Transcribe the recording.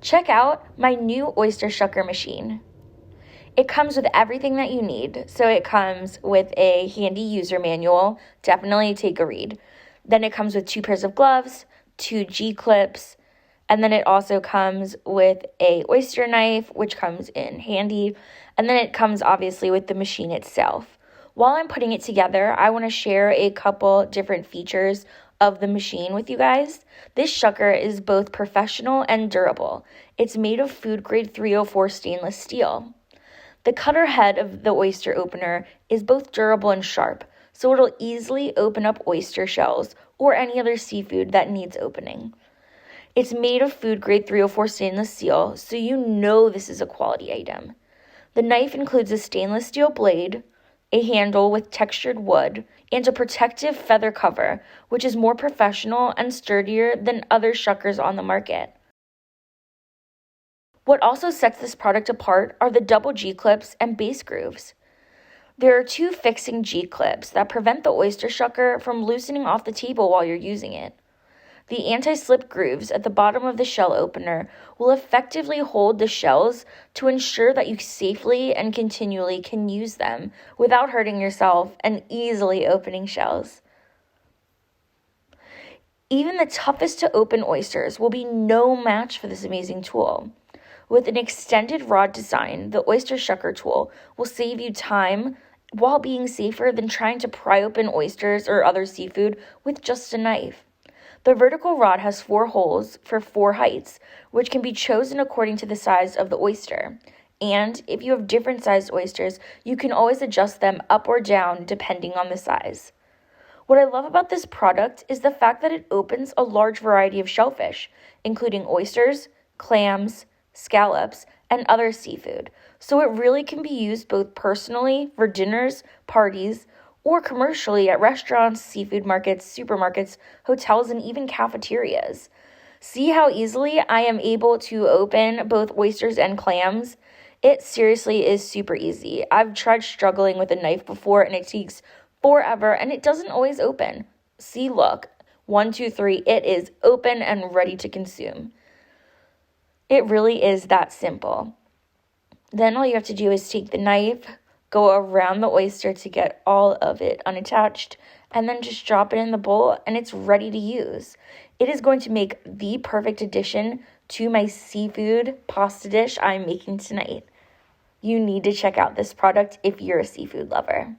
check out my new Oyster Shucker Machine. It comes with everything that you need. So it comes with a handy user manual. Definitely take a read. Then it comes with 2 pairs of gloves, 2 G-clips, and then it also comes with a oyster knife, which comes in handy. And then it comes obviously with the machine itself. While I'm putting it together, I want to share a couple different features of the machine with you guys. This shucker is both professional and durable. It's made of food grade 304 stainless steel. The cutter head of the oyster opener is both durable and sharp, so it'll easily open up oyster shells or any other seafood that needs opening. It's made of food grade 304 stainless steel, so you know this is a quality item. The knife includes a stainless steel blade, a handle with textured wood, and a protective feather cover, which is more professional and sturdier than other shuckers on the market. What also sets this product apart are the double G-clips and base grooves. There are 2 fixing G-clips that prevent the oyster shucker from loosening off the table while you're using it. The anti-slip grooves at the bottom of the shell opener will effectively hold the shells to ensure that you safely and continually can use them without hurting yourself and easily opening shells. Even the toughest to open oysters will be no match for this amazing tool. With an extended rod design, the Oyster Shucker tool will save you time while being safer than trying to pry open oysters or other seafood with just a knife. The vertical rod has 4 holes for 4 heights, which can be chosen according to the size of the oyster. And if you have different sized oysters, you can always adjust them up or down depending on the size. What I love about this product is the fact that it opens a large variety of shellfish, including oysters, clams, scallops, and other seafood, so it really can be used both personally for dinners, parties, or commercially at restaurants, seafood markets, supermarkets, hotels, and even cafeterias. See how easily I am able to open both oysters and clams? It seriously is super easy. I've tried struggling with a knife before and it takes forever and it doesn't always open. See, look, 1, 2, 3, it is open and ready to consume. It really is that simple. Then all you have to do is take the knife, go around the oyster to get all of it unattached, and then just drop it in the bowl and it's ready to use. It is going to make the perfect addition to my seafood pasta dish I'm making tonight. You need to check out this product if you're a seafood lover.